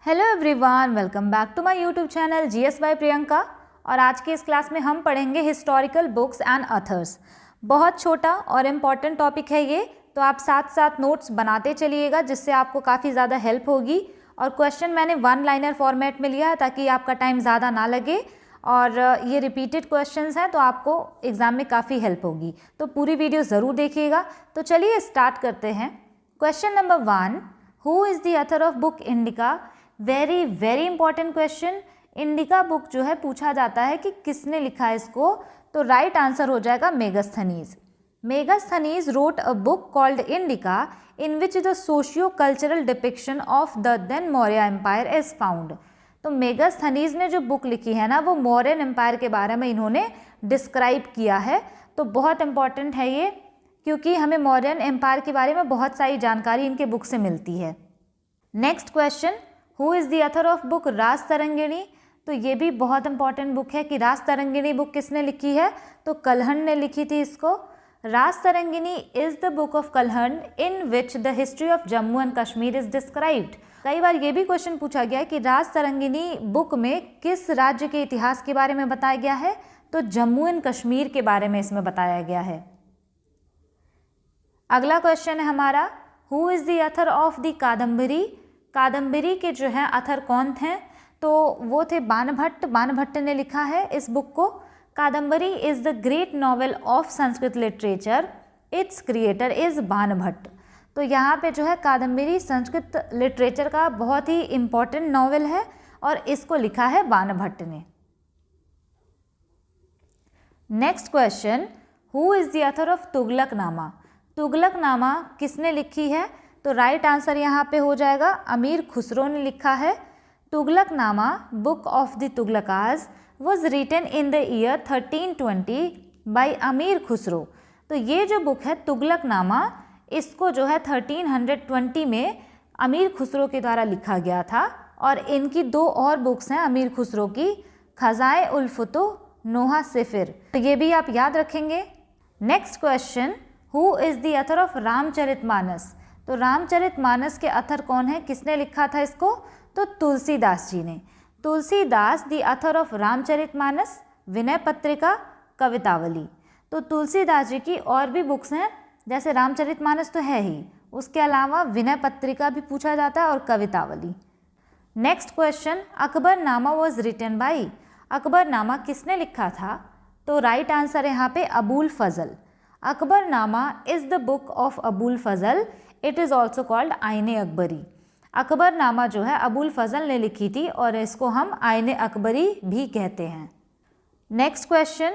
Hello everyone, welcome back to my YouTube channel GS by Priyanka. और आज की इस क्लास में हम पढ़ेंगे हिस्टोरिकल बुक्स एंड ऑथर्स। बहुत छोटा और इम्पॉर्टेंट टॉपिक है ये, तो आप साथ साथ नोट्स बनाते चलिएगा जिससे आपको काफ़ी ज़्यादा हेल्प होगी। और क्वेश्चन मैंने वन लाइनर फॉर्मेट में लिया है ताकि आपका टाइम ज़्यादा ना लगे, और ये रिपीटेड क्वेश्चंस हैं तो आपको एग्ज़ाम में काफ़ी हेल्प होगी। तो पूरी वीडियो ज़रूर देखिएगा। तो चलिए स्टार्ट करते हैं। Question number 1, who is the author of book indica? Very important question. Indica book जो है पूछा जाता है कि किसने लिखा है इसको, तो राइट आंसर हो जाएगा Megasthenes. Megasthenes wrote a book called Indica in which the socio cultural depiction of the then Maurya empire is found. तो मेगास्थनीज ने जो बुक लिखी है ना, वो मौर्यन एम्पायर के बारे में इन्होंने डिस्क्राइब किया है। तो बहुत इंपॉर्टेंट है ये, क्योंकि हमें मौर्यन एम्पायर के बारे में बहुत सारी जानकारी इनके बुक से मिलती है। Next question, who is the author of book रास तरंगिणी? तो ये भी बहुत इंपॉर्टेंट बुक है कि रास तरंगिणी बुक किसने लिखी है, तो कल्हण ने लिखी थी इसको। रास Tarangini is the book of Kalhana in which the history of Jammu and Kashmir is described. कई बार ये भी क्वेश्चन पूछा गया है कि रास तरंगिणी बुक में किस राज्य के इतिहास के बारे में बताया गया है, तो जम्मू एंड कश्मीर के बारे में इसमें बताया गया है। अगला क्वेश्चन है हमारा, who is the author of the Kadambari? Kadambari के जो हैं ऑथर कौन थे, तो वो थे बाणभट्ट। बाणभट्ट ने लिखा है इस बुक को। Kadambari is the great novel of Sanskrit literature, it's creator is Banabhatta. तो यहाँ पे जो है कादम्बरी संस्कृत लिटरेचर का बहुत ही इम्पॉर्टेंट नॉवेल है और इसको लिखा है बाणभट्ट ने। Next question, who is the author of Tughlaqnama? Tughlaqnama किसने लिखी है, तो राइट आंसर यहाँ पे हो जाएगा अमीर खुसरो ने लिखा है। Tughlaqnama book of the Tughlaqs was written in the year 1320 by Amir Khusro. तो ये जो बुक है तुगलकनामा, इसको जो है 1320 में अमीर खुसरो के द्वारा लिखा गया था। और इनकी दो और बुक्स हैं अमीर खुसरो की, खजाए उल फुतुह, नोहा सिफिर। तो ये भी आप याद रखेंगे। Next question, who is the author of Ramcharitmanas? तो रामचरितमानस के ऑथर कौन है, किसने लिखा था इसको, तो तुलसीदास जी ने। Tulsidas the author of Ramcharitmanas, Vinay Patrika, Kavitavali. तो तुलसीदास जी की और भी बुक्स हैं, जैसे रामचरितमानस तो है ही, उसके अलावा विनय पत्रिका भी पूछा जाता है और Kavitavali. Next question, Akbarnama was written by? Akbarnama किसने लिखा था, तो राइट आंसर है यहाँ पे Abul Fazal. Akbarnama is the book of Abul Fazal, it is also called Ain-i Akbari. Akbarnama जो है अबुल फजल ने लिखी थी और इसको हम आईने अकबरी भी कहते हैं। Next question,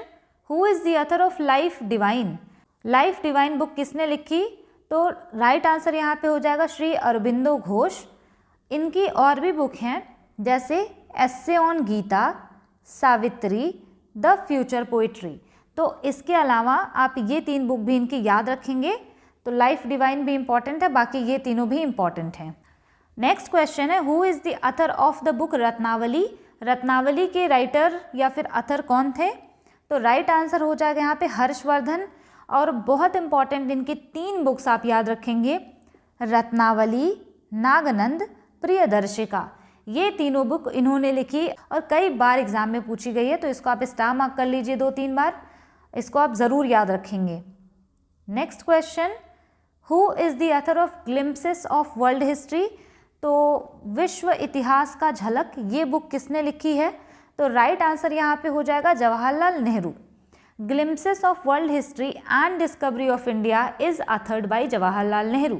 who is the author of life divine? Life divine book किसने लिखी, तो राइट आंसर यहाँ पे हो जाएगा श्री अरबिंदो घोष। इनकी और भी बुक हैं, जैसे essay on Gita, Savitri, the future poetry. तो इसके अलावा आप ये तीन बुक भी इनकी याद रखेंगे। तो लाइफ डिवाइन भी इंपॉर्टेंट है, बाकी ये तीनों भी इंपॉर्टेंट हैं। नेक्स्ट क्वेश्चन है, who is the author of the book Ratnavali? Ratnavali के राइटर या फिर ऑथर कौन थे, तो राइट आंसर हो जाएगा यहाँ पे हर्षवर्धन। और बहुत इंपॉर्टेंट इनकी तीन बुक्स आप याद रखेंगे, रत्नावली, नागनंद, प्रियदर्शिका। ये तीनों बुक इन्होंने लिखी और कई बार एग्जाम में पूछी गई है, तो इसको आप स्टार मार्क कर लीजिए 2-3 बार, इसको आप ज़रूर याद रखेंगे। Next question, who is the author of glimpses of world history? तो विश्व इतिहास का झलक, ये बुक किसने लिखी है, तो राइट आंसर यहाँ पे हो जाएगा Jawaharlal Nehru. Glimpses of world history and discovery of India is authored bye Jawaharlal Nehru.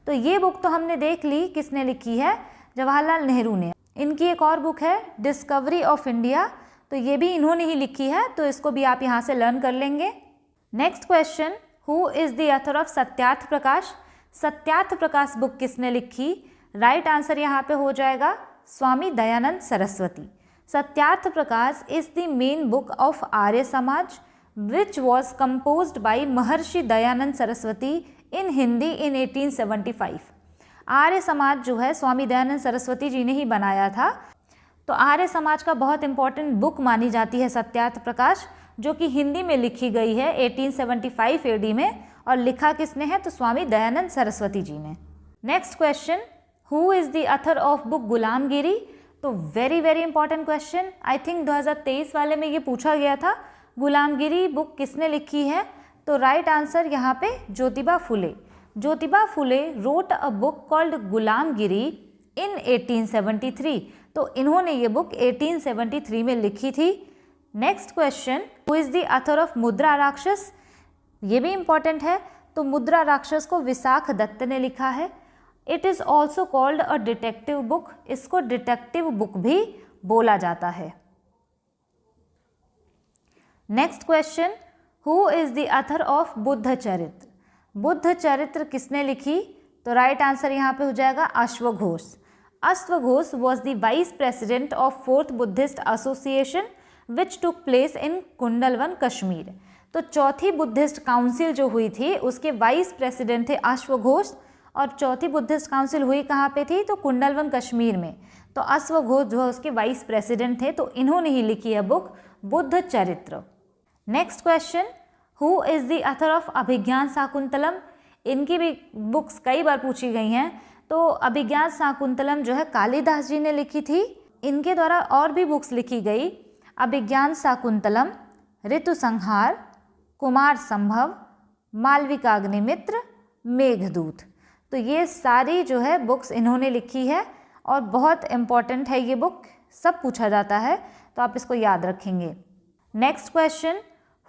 तो ये बुक तो हमने देख ली किसने लिखी है, जवाहरलाल नेहरू ने। इनकी एक और बुक है डिस्कवरी ऑफ इंडिया, तो ये भी इन्होंने ही लिखी है, तो इसको भी आप यहाँ से लर्न कर लेंगे। Next question, who is the author of Satyarth Prakash? Satyarth Prakash book किसने लिखी, राइट आंसर यहाँ पे हो जाएगा Swami Dayanand Saraswati. Satyarth Prakash is the main book of Arya Samaj which was composed bye Maharshi Dayanand Saraswati इन हिंदी इन 1875। आर्य समाज जो है स्वामी दयानंद सरस्वती जी ने ही बनाया था। तो आर्य समाज का बहुत इंपॉर्टेंट बुक मानी जाती है सत्यार्थ प्रकाश, जो कि हिंदी में लिखी गई है 1875 AD में, और लिखा किसने है, तो स्वामी दयानंद सरस्वती जी ने। Next question, who is the author of book गुलामगिरी? तो very very important question, I think 2023 वाले में ये पूछा गया था, गुलामगिरी बुक किसने लिखी है? तो राइट आंसर यहाँ पे Jyotiba Phule. Jyotiba Phule road a book called गुलामगिरी इन 1873। तो इन्होंने ये बुक 1873 में लिखी थी। Next question, who is the author of मुद्रा राक्षस? ये भी इंपॉर्टेंट है। तो मुद्रा राक्षस को विशाख दत्त ने लिखा है। It is also called a detective book, इसको डिटेक्टिव बुक भी बोला जाता है। Next question, who is the author of Buddha चरित्र? बुद्ध चरित्र किसने लिखी? तो राइट आंसर यहाँ पे हो जाएगा अश्वघोष। अश्वघोष was the vice president of 4th Buddhist association which took place in Kundalvan Kashmir. तो चौथी बुद्धिस्ट काउंसिल जो हुई थी उसके वाइस प्रेसिडेंट थे अश्वघोष, और चौथी बुद्धिस्ट काउंसिल हुई कहाँ पे थी? तो कुंडलवन कश्मीर में। तो अश्वघोष जो है उसके वाइस प्रेसिडेंट थे, तो इन्होंने ही लिखी है book Buddha Charitra. Next question, who is the author of Abhigyan Shakuntalam? इनकी भी बुक्स कई बार पूछी गई हैं। तो अभिज्ञान शाकुंतलम जो है कालिदास जी ने लिखी थी। इनके द्वारा और भी बुक्स लिखी गई, अभिज्ञान शाकुंतलम, ऋतु संहार, कुमार संभव, मालविकाग्निमित्र, मेघदूत। तो ये सारी जो है बुक्स इन्होंने लिखी है और बहुत इम्पॉर्टेंट है ये बुक, सब पूछा जाता है तो आप इसको याद रखेंगे। Next question,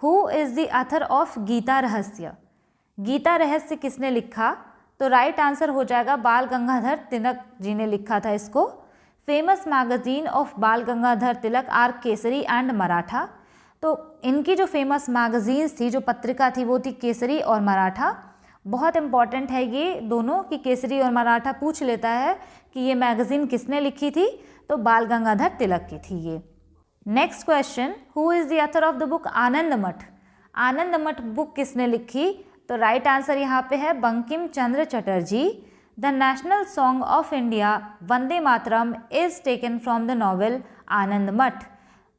who is the author of Gita Rahasya? Gita रहस्य किसने लिखा? तो राइट आंसर हो जाएगा बाल गंगाधर तिलक जी ने लिखा था इसको। फेमस मैगजीन ऑफ बाल गंगाधर तिलक आर केसरी एंड मराठा। तो इनकी जो फेमस मैगजीन्स थी, जो पत्रिका थी, वो थी केसरी और मराठा। बहुत इंपॉर्टेंट है ये दोनों कि केसरी और मराठा पूछ लेता है कि ये मैगजीन किसने लिखी थी, तो बाल गंगाधर तिलक की थी ये। Next question, who is the author of the book Anand Math? Anand मठ बुक किसने लिखी? तो राइट आंसर यहाँ पे है Bankim Chandra Chatterjee. The national song of India Vande Mataram is taken from the novel Anand Math.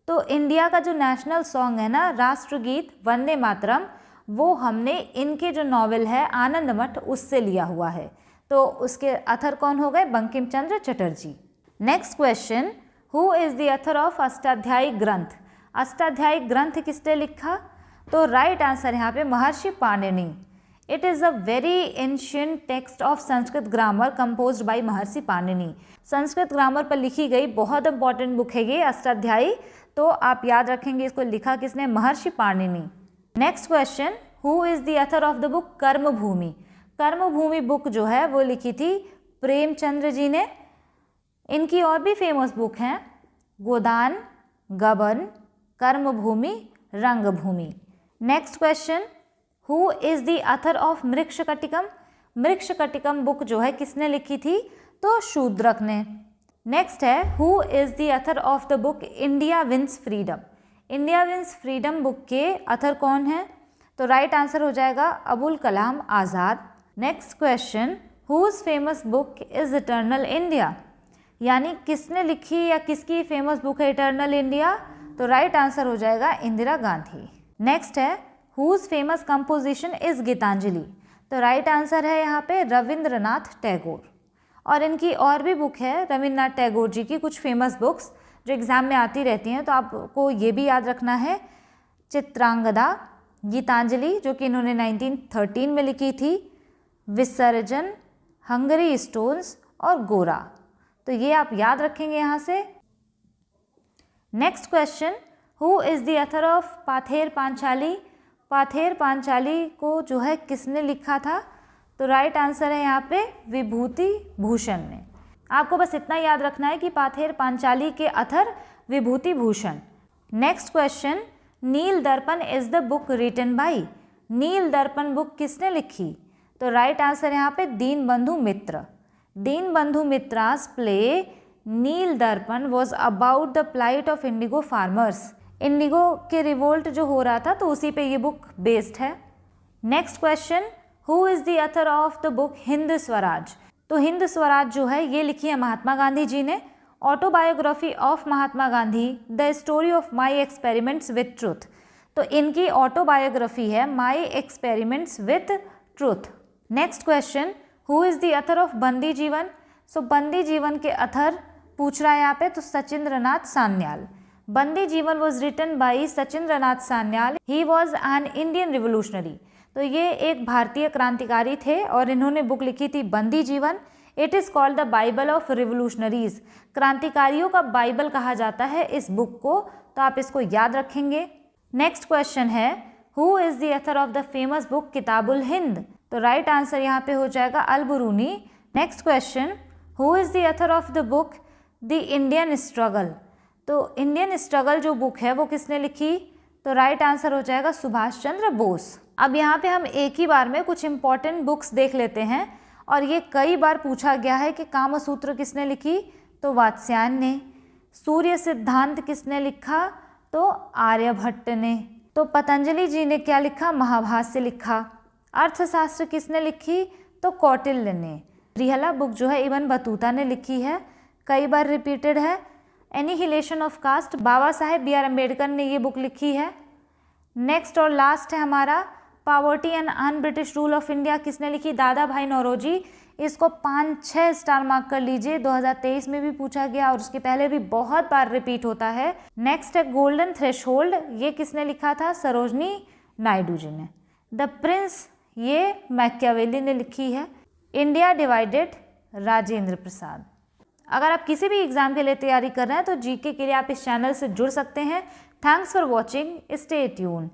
तो इंडिया का जो नेशनल सॉन्ग है ना, राष्ट्रगीत वंदे मातरम, वो हमने इनके जो नॉवेल है आनंद मठ उससे लिया हुआ है। तो उसके ऑथर कौन हो गए? Bankim Chandra Chatterjee. Next question, who is the author of Ashtadhyayi ग्रंथ? अष्टाध्यायी ग्रंथ किसने लिखा? तो राइट आंसर यहाँ पे महर्षि Panini. It is a very ancient text of Sanskrit grammar composed bye Maharshi Panini. Sanskrit grammar पर लिखी गई बहुत इंपॉर्टेंट बुक है ये अष्टाध्यायी, तो आप याद रखेंगे इसको लिखा किसने? महर्षि Panini. Next question, who is the author of the book कर्मभूमि? कर्मभूमि बुक जो है वो लिखी थी प्रेमचंद्र जी ने। इनकी और भी फेमस बुक हैं, गोदान, Gaban, Karmabhoomi, Rangbhoomi. Next question, who is the author of Mrichchhakatikam? Mrichchhakatikam book जो है किसने लिखी थी? तो शूद्रक ने। नेक्स्ट है, who is the author of the book India wins freedom? India wins freedom book के ऑथर कौन है? तो राइट आंसर हो जाएगा Abul Kalam Azad. Next question, whose famous book is eternal India? यानी किसने लिखी या किसकी फेमस बुक है इटर्नल इंडिया? तो राइट आंसर हो जाएगा इंदिरा गांधी। नेक्स्ट है, whose famous composition is Gitanjali? तो राइट आंसर है यहाँ पे रविंद्रनाथ टैगोर। और इनकी और भी बुक है रविंद्रनाथ टैगोर जी की, कुछ फेमस बुक्स जो एग्ज़ाम में आती रहती हैं, तो आपको ये भी याद रखना है, चित्रांगदा, गीतांजलि जो कि इन्होंने 1913 में लिखी थी, विसर्जन, हंगरी स्टोन्स और गोरा। तो ये आप याद रखेंगे यहाँ से। Next question, who is the author of Pather Panchali? Pather Panchali को जो है किसने लिखा था? तो राइट आंसर है यहाँ पे विभूति भूषण ने। आपको बस इतना याद रखना है कि पाथेर पांचाली के author Bibhuti Bhushan. Next question, Neel Darpan is the book written by? Neel Darpan book किसने लिखी? तो राइट आंसर यहाँ पे Dinabandhu Mitra. Dinabandhu Mitra's play Neel Darpan was about the plight of indigo farmers. Indigo के रिवोल्ट जो हो रहा था तो उसी पे ये बुक बेस्ड है। Next question, who is the author of the book Hind Swaraj? तो हिंद स्वराज जो है ये लिखी है महात्मा गांधी जी ने। Autobiography of Mahatma Gandhi, the story of my experiments with truth. तो इनकी ऑटोबायोग्राफी है my experiments with truth. Next question, who is the author of बंदी जीवन? सो बंदी जीवन के अथर पूछ रहा है यहाँ पे, तो Sachindranath Sanyal. Bandi Jeevan was written by Sachindranath Sanyal. He was an Indian revolutionary. तो ये एक भारतीय क्रांतिकारी थे और इन्होंने बुक लिखी थी बंदी जीवन। It is called the Bible of revolutionaries. क्रांतिकारियों का बाइबल कहा जाता है इस बुक को, तो आप इसको याद रखेंगे। नेक्स्ट क्वेश्चन है, who is the author of the famous book Kitab-ul Hind. तो राइट आंसर यहाँ पे हो जाएगा Al-Biruni. Next question, who is the author of the book the Indian struggle. तो इंडियन स्ट्रगल जो बुक है वो किसने लिखी, तो राइट आंसर हो जाएगा सुभाष चंद्र बोस। अब यहाँ पे हम एक ही बार में कुछ इंपॉर्टेंट बुक्स देख लेते हैं, और ये कई बार पूछा गया है कि कामसूत्र किसने लिखी, तो वात्स्यायन ने। सूर्य सिद्धांत किसने लिखा, तो आर्यभट्ट ने। तो पतंजलि जी ने क्या लिखा, महाभाष्य लिखा। अर्थशास्त्र किसने लिखी, तो कौटिल्य ने। रिहला बुक जो है इब्न बतूता ने लिखी है, कई बार रिपीटेड है। Annihilation of caste, Baba Saheb B R Ambedkar ने ये बुक लिखी है। नेक्स्ट और लास्ट है हमारा poverty and un British rule of India, किसने लिखी, दादा भाई नौरोजी। इसको 5-6 स्टार मार्क कर लीजिए, 2023 में भी पूछा गया और उसके पहले भी बहुत बार रिपीट होता है। नेक्स्ट है गोल्डन थ्रेशोल्ड, ये किसने लिखा था, सरोजनी नायडू जी ने। द प्रिंस, ये मैकियावेली ने लिखी है। India divided, Rajendra Prasad. अगर आप किसी भी एग्जाम के लिए तैयारी कर रहे हैं तो जीके के लिए आप इस चैनल से जुड़ सकते हैं। Thanks for watching, stay tune.